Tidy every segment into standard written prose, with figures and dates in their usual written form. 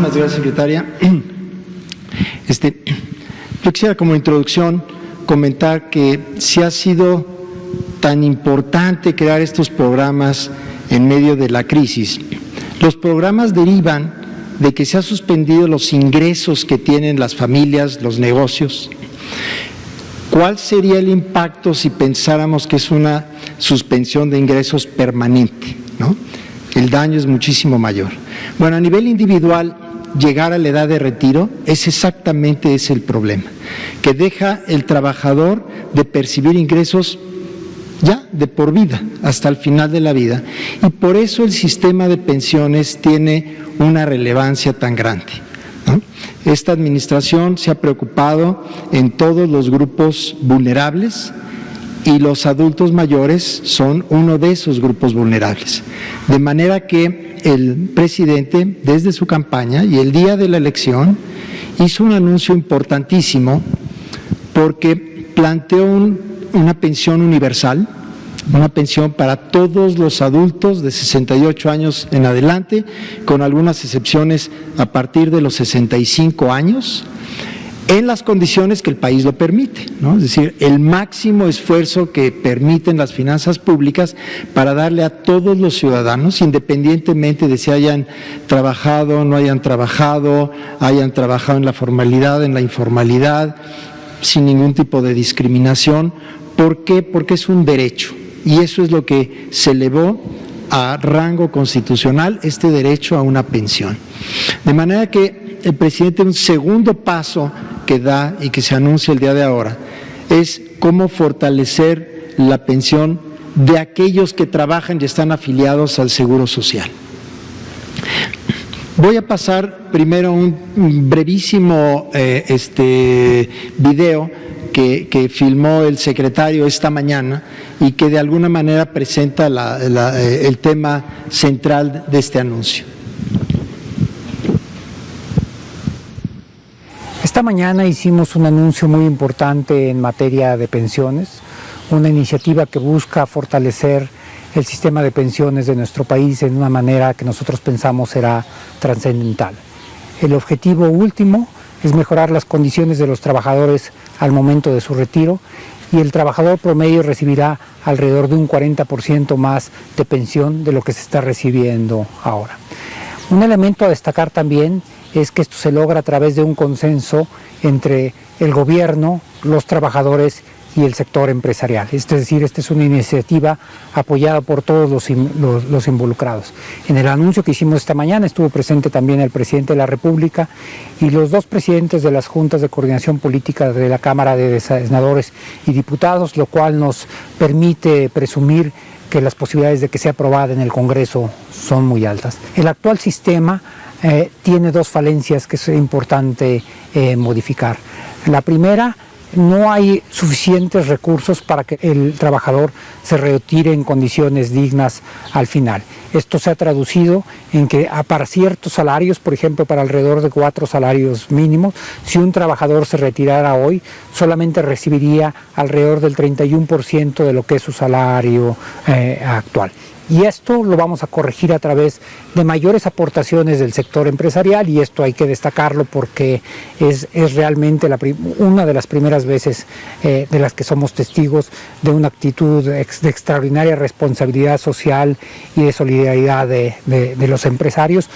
Muchísimas gracias, secretaria. Yo quisiera como introducción comentar que si ha sido tan importante crear estos programas en medio de la crisis. Los programas derivan de que se han suspendido los ingresos que tienen las familias, los negocios. ¿Cuál sería el impacto si pensáramos que es una suspensión de ingresos permanente, ¿no? El daño es muchísimo mayor. Bueno, a nivel individual, llegar a la edad de retiro es exactamente ese el problema, que deja el trabajador de percibir ingresos ya de por vida, hasta el final de la vida, y por eso el sistema de pensiones tiene una relevancia tan grande, ¿no? Esta administración se ha preocupado en todos los grupos vulnerables y los adultos mayores son uno de esos grupos vulnerables. De manera que el presidente, desde su campaña y el día de la elección, hizo un anuncio importantísimo porque planteó una pensión universal, una pensión para todos los adultos de 68 años en adelante, con algunas excepciones a partir de los 65 años, en las condiciones que el país lo permite, ¿no? Es decir, el máximo esfuerzo que permiten las finanzas públicas para darle a todos los ciudadanos, independientemente de si hayan trabajado, no hayan trabajado en la formalidad, en la informalidad, sin ningún tipo de discriminación. ¿Por qué? Porque es un derecho, y eso es lo que se elevó a rango constitucional, este derecho a una pensión. De manera que el presidente, un segundo paso que da y que se anuncia el día de ahora, es cómo fortalecer la pensión de aquellos que trabajan y están afiliados al Seguro Social. Voy a pasar primero un brevísimo video que filmó el secretario esta mañana y que de alguna manera presenta el tema central de este anuncio. Esta mañana hicimos un anuncio muy importante en materia de pensiones, una iniciativa que busca fortalecer el sistema de pensiones de nuestro país en una manera que nosotros pensamos será trascendental. El objetivo último es mejorar las condiciones de los trabajadores al momento de su retiro, y el trabajador promedio recibirá alrededor de un 40% más de pensión de lo que se está recibiendo ahora. Un elemento a destacar también es que esto se logra a través de un consenso entre el gobierno, los trabajadores y el sector empresarial. Es decir, esta es una iniciativa apoyada por todos los involucrados. En el anuncio que hicimos esta mañana estuvo presente también el presidente de la República y los dos presidentes de las juntas de coordinación política de la Cámara de Senadores y Diputados, lo cual nos permite presumir que las posibilidades de que sea aprobada en el Congreso son muy altas. El actual sistema tiene dos falencias que es importante modificar. La primera, no hay suficientes recursos para que el trabajador se retire en condiciones dignas al final. Esto se ha traducido en que para ciertos salarios, por ejemplo para alrededor de 4 salarios mínimos, si un trabajador se retirara hoy, solamente recibiría alrededor del 31% de lo que es su salario actual. Y esto lo vamos a corregir a través de mayores aportaciones del sector empresarial, y esto hay que destacarlo porque es realmente una de las primeras veces de las que somos testigos de una actitud de extraordinaria responsabilidad social y de solidaridad de los empresarios.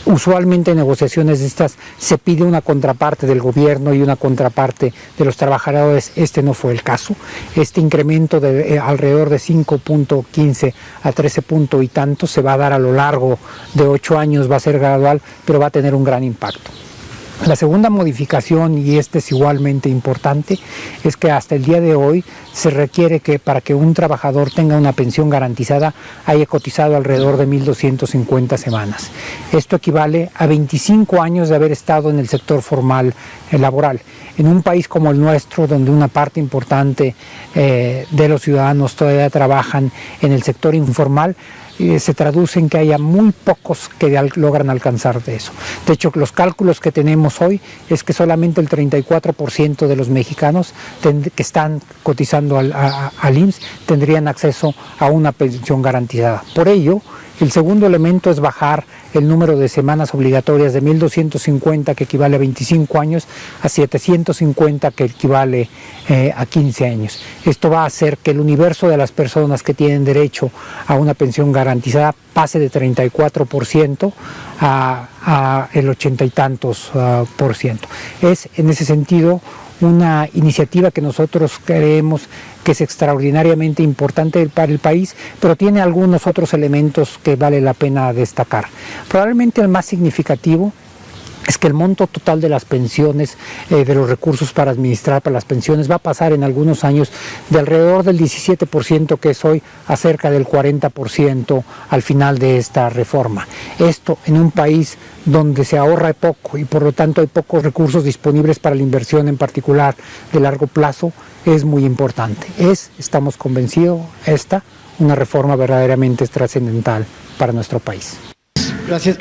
Usualmente en negociaciones de estas se pide una contraparte del gobierno y una contraparte de los trabajadores. Este no fue el caso. Este incremento de alrededor de 5.15 a 13 punto y tanto se va a dar a lo largo de 8 años, va a ser gradual, pero va a tener un gran impacto. La segunda modificación, y esta es igualmente importante, es que hasta el día de hoy se requiere que para que un trabajador tenga una pensión garantizada haya cotizado alrededor de 1.250 semanas. Esto equivale a 25 años de haber estado en el sector formal laboral. En un país como el nuestro, donde una parte importante de los ciudadanos todavía trabajan en el sector informal, se traduce en que haya muy pocos que logran alcanzar de eso. De hecho, los cálculos que tenemos hoy es que solamente el 34% de los mexicanos que están cotizando al IMSS tendrían acceso a una pensión garantizada. Por ello, el segundo elemento es bajar el número de semanas obligatorias de 1.250, que equivale a 25 años, a 750, que equivale a 15 años. Esto va a hacer que el universo de las personas que tienen derecho a una pensión garantizada pase de 34% a el 80 y tantos por ciento. Es en ese sentido una iniciativa que nosotros creemos que es extraordinariamente importante para el país, pero tiene algunos otros elementos que vale la pena destacar. Probablemente el más significativo es que el monto total de las pensiones, de los recursos para administrar para las pensiones, va a pasar en algunos años de alrededor del 17%, que es hoy, a cerca del 40% al final de esta reforma. Esto en un país donde se ahorra poco y por lo tanto hay pocos recursos disponibles para la inversión, en particular de largo plazo, es muy importante. Estamos convencidos, una reforma verdaderamente trascendental para nuestro país. Gracias.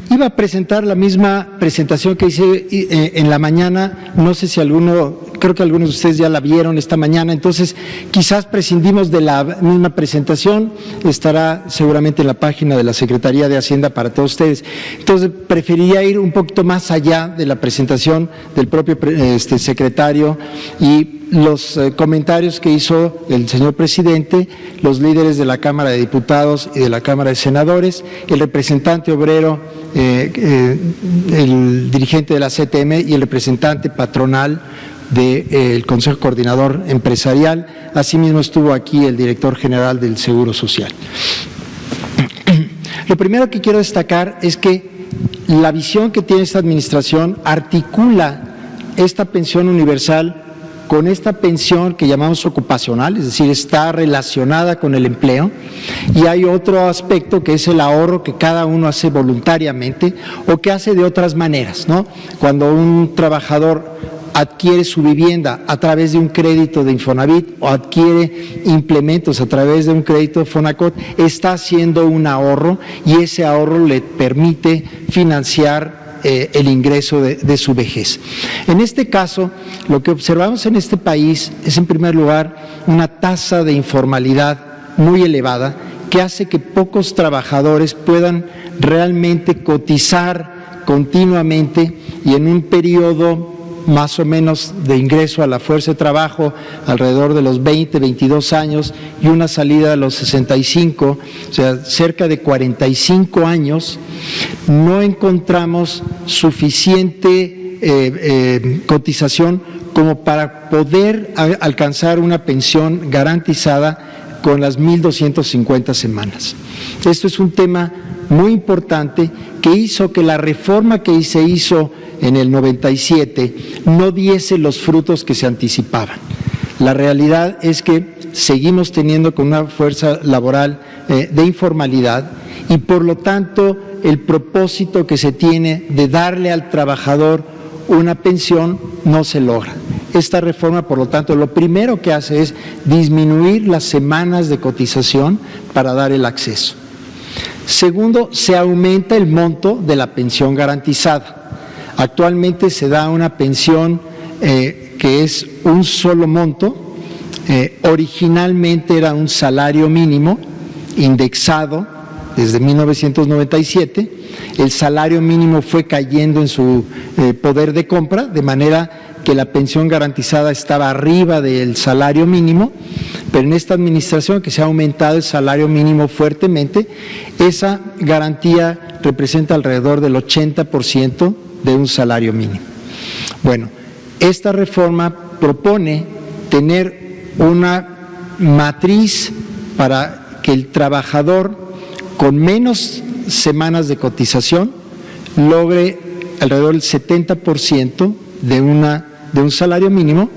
Iba a presentar la misma presentación que hice en la mañana, no sé si creo que algunos de ustedes ya la vieron esta mañana, entonces quizás prescindimos de la misma presentación, estará seguramente en la página de la Secretaría de Hacienda para todos ustedes. Entonces preferiría ir un poquito más allá de la presentación del propio secretario y los comentarios que hizo el señor presidente, los líderes de la Cámara de Diputados y de la Cámara de Senadores, el representante obrero, el dirigente de la CTM y el representante patronal del Consejo Coordinador Empresarial. Asimismo estuvo aquí el director general del Seguro Social. Lo primero que quiero destacar es que la visión que tiene esta administración articula esta pensión universal con esta pensión que llamamos ocupacional, es decir, está relacionada con el empleo, y hay otro aspecto que es el ahorro que cada uno hace voluntariamente o que hace de otras maneras, ¿no? Cuando un trabajador adquiere su vivienda a través de un crédito de Infonavit o adquiere implementos a través de un crédito de Fonacot, está haciendo un ahorro y ese ahorro le permite financiar el ingreso de su vejez. En este caso, lo que observamos en este país es, en primer lugar, una tasa de informalidad muy elevada que hace que pocos trabajadores puedan realmente cotizar continuamente y en un periodo más o menos de ingreso a la fuerza de trabajo alrededor de los 20, 22 años y una salida a los 65, o sea, cerca de 45 años, no encontramos suficiente cotización como para poder alcanzar una pensión garantizada con las 1.250 semanas. Esto es un tema muy importante que hizo que la reforma que se hizo en el 97 no diese los frutos que se anticipaban. La realidad es que seguimos teniendo con una fuerza laboral de informalidad y por lo tanto el propósito que se tiene de darle al trabajador una pensión no se logra. Esta reforma, por lo tanto, lo primero que hace es disminuir las semanas de cotización para dar el acceso. Segundo, se aumenta el monto de la pensión garantizada. Actualmente se da una pensión que es un solo monto, originalmente era un salario mínimo indexado desde 1997, el salario mínimo fue cayendo en su poder de compra, de manera que la pensión garantizada estaba arriba del salario mínimo, pero en esta administración que se ha aumentado el salario mínimo fuertemente, esa garantía representa alrededor del 80% de un salario mínimo. Bueno, esta reforma propone tener una matriz para que el trabajador con menos semanas de cotización logre alrededor del 70% de un salario mínimo,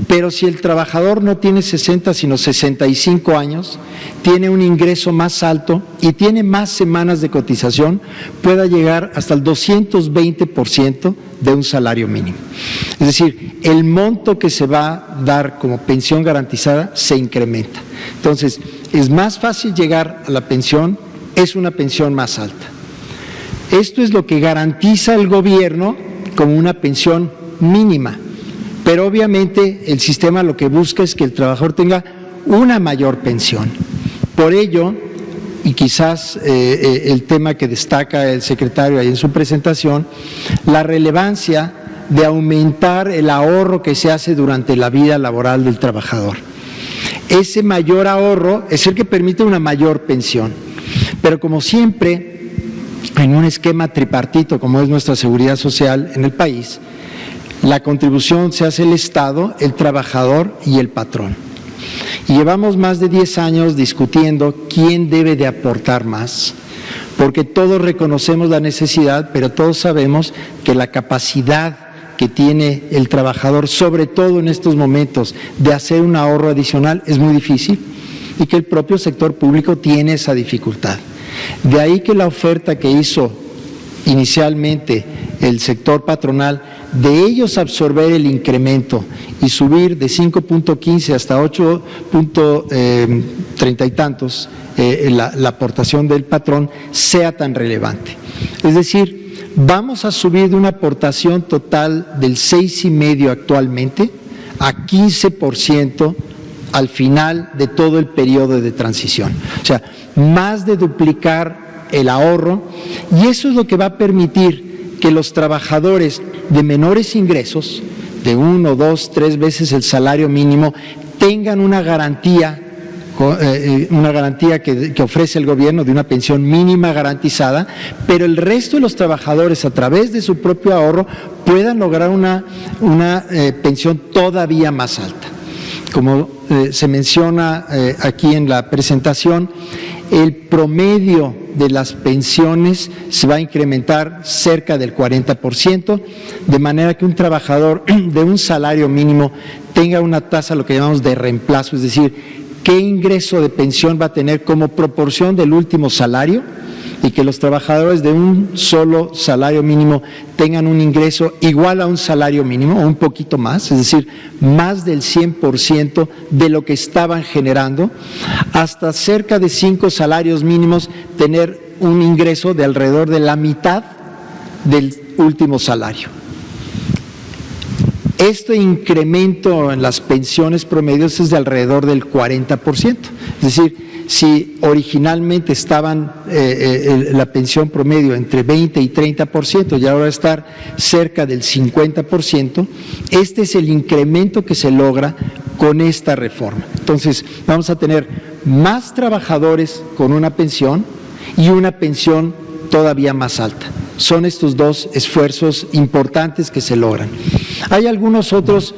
pero si el trabajador no tiene 60 sino 65 años, tiene un ingreso más alto y tiene más semanas de cotización, pueda llegar hasta el 220% de un salario mínimo. Es decir, el monto que se va a dar como pensión garantizada se incrementa. Entonces, es más fácil llegar a la pensión, es una pensión más alta. Esto es lo que garantiza el gobierno como una pensión mínima, pero obviamente el sistema lo que busca es que el trabajador tenga una mayor pensión. Por ello, y quizás el tema que destaca el secretario ahí en su presentación, la relevancia de aumentar el ahorro que se hace durante la vida laboral del trabajador. Ese mayor ahorro es el que permite una mayor pensión, pero como siempre, en un esquema tripartito como es nuestra seguridad social en el país, la contribución se hace el Estado, el trabajador y el patrón. Y llevamos más de 10 años discutiendo quién debe de aportar más, porque todos reconocemos la necesidad, pero todos sabemos que la capacidad que tiene el trabajador, sobre todo en estos momentos, de hacer un ahorro adicional es muy difícil y que el propio sector público tiene esa dificultad. De ahí que la oferta que hizo inicialmente el sector patronal, de ellos absorber el incremento y subir de 5.15 hasta 8.30 y tantos la aportación del patrón, sea tan relevante. Es decir, vamos a subir de una aportación total del 6,5% actualmente a 15% al final de todo el periodo de transición. O sea, más de duplicar el ahorro, y eso es lo que va a permitir que los trabajadores de menores ingresos, de 1, 2, 3 veces el salario mínimo, tengan una garantía que ofrece el gobierno de una pensión mínima garantizada, pero el resto de los trabajadores, a través de su propio ahorro, puedan lograr una pensión todavía más alta. Como se menciona aquí en la presentación, el promedio de las pensiones se va a incrementar cerca del 40%, de manera que un trabajador de un salario mínimo tenga una tasa, lo que llamamos de reemplazo, es decir, qué ingreso de pensión va a tener como proporción del último salario, y que los trabajadores de un solo salario mínimo tengan un ingreso igual a un salario mínimo o un poquito más, es decir, más del 100% de lo que estaban generando, hasta cerca de 5 salarios mínimos tener un ingreso de alrededor de la mitad del último salario. Este incremento en las pensiones promedios es de alrededor del 40%, es decir, si originalmente estaban la pensión promedio entre 20 y 30% y ahora estar cerca del 50%, este es el incremento que se logra con esta reforma. Entonces, vamos a tener más trabajadores con una pensión y una pensión todavía más alta. Son estos dos esfuerzos importantes que se logran. Hay algunos otros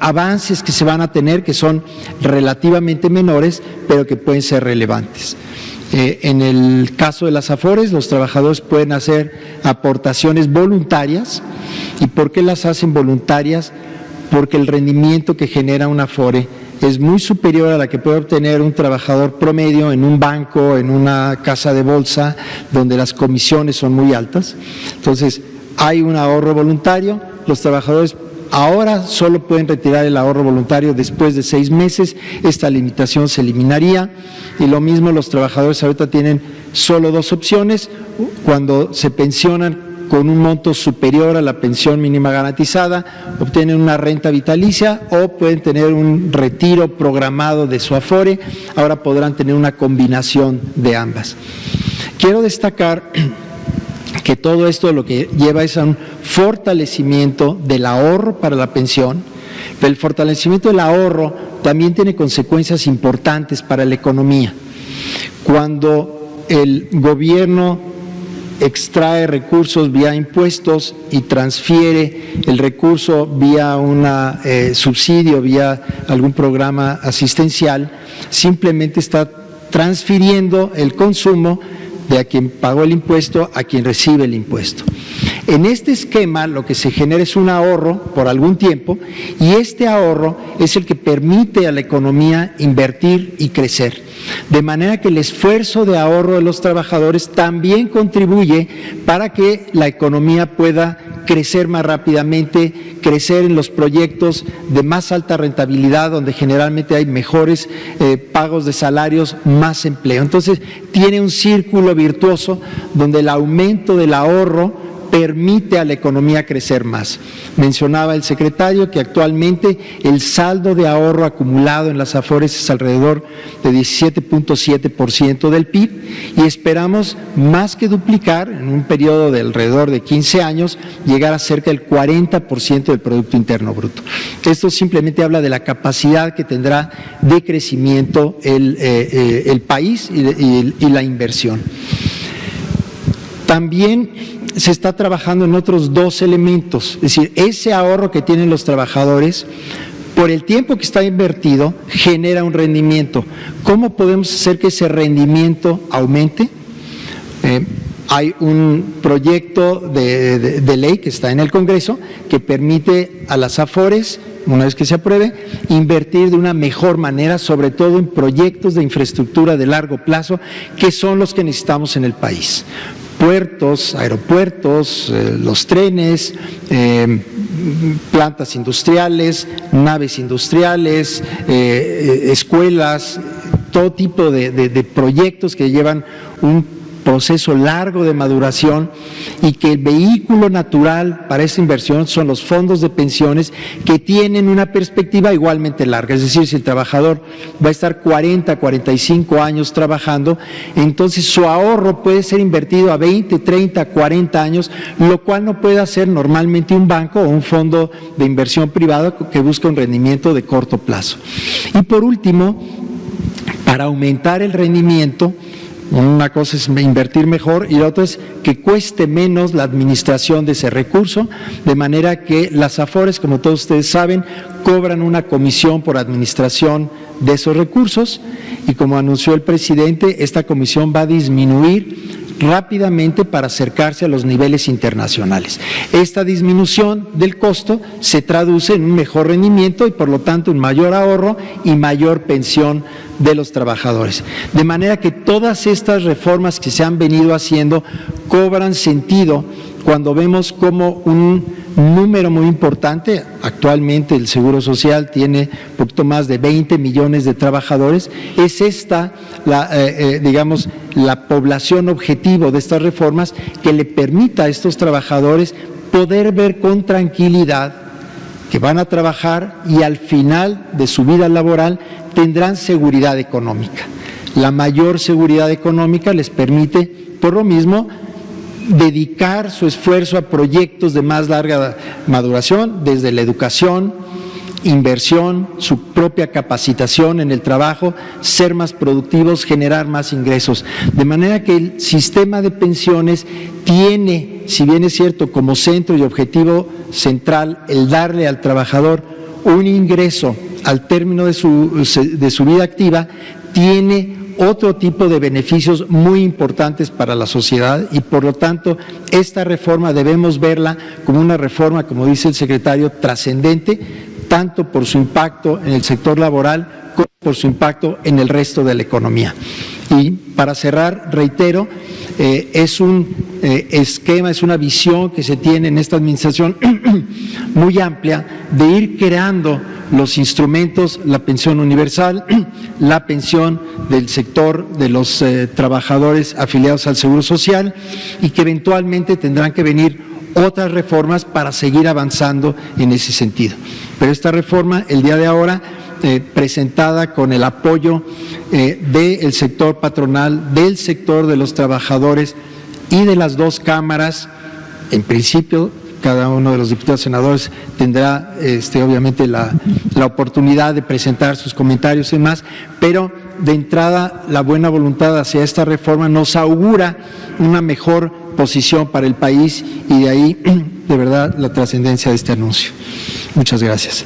avances que se van a tener que son relativamente menores, pero que pueden ser relevantes. En el caso de las AFORES, los trabajadores pueden hacer aportaciones voluntarias. ¿Y por qué las hacen voluntarias? Porque el rendimiento que genera una AFORE es muy superior a la que puede obtener un trabajador promedio en un banco, en una casa de bolsa, donde las comisiones son muy altas. Entonces, hay un ahorro voluntario, los trabajadores ahora solo pueden retirar el ahorro voluntario después de 6 meses, esta limitación se eliminaría, y lo mismo los trabajadores ahorita tienen solo 2 opciones, cuando se pensionan con un monto superior a la pensión mínima garantizada, obtienen una renta vitalicia o pueden tener un retiro programado de su AFORE, ahora podrán tener una combinación de ambas. Quiero destacar que todo esto lo que lleva es a un fortalecimiento del ahorro para la pensión, pero el fortalecimiento del ahorro también tiene consecuencias importantes para la economía. Cuando el gobierno extrae recursos vía impuestos y transfiere el recurso vía un subsidio, vía algún programa asistencial, simplemente está transfiriendo el consumo de a quien pagó el impuesto a quien recibe el impuesto. En este esquema lo que se genera es un ahorro por algún tiempo, y este ahorro es el que permite a la economía invertir y crecer. De manera que el esfuerzo de ahorro de los trabajadores también contribuye para que la economía pueda crecer más rápidamente, crecer en los proyectos de más alta rentabilidad, donde generalmente hay mejores pagos de salarios, más empleo. Entonces, tiene un círculo virtuoso donde el aumento del ahorro permite a la economía crecer más. Mencionaba el secretario que actualmente el saldo de ahorro acumulado en las AFORES es alrededor de 17.7% del PIB y esperamos más que duplicar en un periodo de alrededor de 15 años, llegar a cerca del 40% del Producto Interno Bruto. Esto simplemente habla de la capacidad que tendrá de crecimiento el país y la inversión. También se está trabajando en otros dos elementos, es decir, ese ahorro que tienen los trabajadores, por el tiempo que está invertido, genera un rendimiento. ¿Cómo podemos hacer que ese rendimiento aumente? Hay un proyecto de ley que está en el Congreso que permite a las AFORES, una vez que se apruebe, invertir de una mejor manera, sobre todo en proyectos de infraestructura de largo plazo, que son los que necesitamos en el país. Puertos, aeropuertos, los trenes, plantas industriales, naves industriales, escuelas, todo tipo de proyectos que llevan un proceso largo de maduración y que el vehículo natural para esa inversión son los fondos de pensiones que tienen una perspectiva igualmente larga. Es decir, si el trabajador va a estar 40, 45 años trabajando, entonces su ahorro puede ser invertido a 20, 30, 40 años, lo cual no puede hacer normalmente un banco o un fondo de inversión privado que busca un rendimiento de corto plazo. Y por último, para aumentar el rendimiento, una cosa es invertir mejor y la otra es que cueste menos la administración de ese recurso, de manera que las AFORES, como todos ustedes saben, cobran una comisión por administración de esos recursos y como anunció el presidente, esta comisión va a disminuir rápidamente para acercarse a los niveles internacionales. Esta disminución del costo se traduce en un mejor rendimiento y por lo tanto un mayor ahorro y mayor pensión de los trabajadores. De manera que todas estas reformas que se han venido haciendo cobran sentido cuando vemos como un número muy importante, actualmente el Seguro Social tiene poquito más de 20 millones de trabajadores, es esta, digamos, la población objetivo de estas reformas que le permita a estos trabajadores poder ver con tranquilidad que van a trabajar y al final de su vida laboral tendrán seguridad económica. La mayor seguridad económica les permite, por lo mismo, dedicar su esfuerzo a proyectos de más larga maduración, desde la educación, inversión, su propia capacitación en el trabajo, ser más productivos, generar más ingresos. De manera que el sistema de pensiones tiene, si bien es cierto, como centro y objetivo central el darle al trabajador un ingreso al término de su vida activa, tiene otro tipo de beneficios muy importantes para la sociedad y por lo tanto esta reforma debemos verla como una reforma, como dice el secretario, trascendente, tanto por su impacto en el sector laboral como por su impacto en el resto de la economía. Y para cerrar, reitero, es un esquema, es una visión que se tiene en esta administración muy amplia de ir creando los instrumentos, la pensión universal, la pensión del sector de los trabajadores afiliados al Seguro Social y que eventualmente tendrán que venir otras reformas para seguir avanzando en ese sentido. Pero esta reforma, el día de ahora, presentada con el apoyo del sector patronal, del sector de los trabajadores y de las dos cámaras, en principio cada uno de los diputados y senadores tendrá obviamente la oportunidad de presentar sus comentarios y demás, pero de entrada la buena voluntad hacia esta reforma nos augura una mejor posición para el país y de ahí de verdad la trascendencia de este anuncio. Muchas gracias.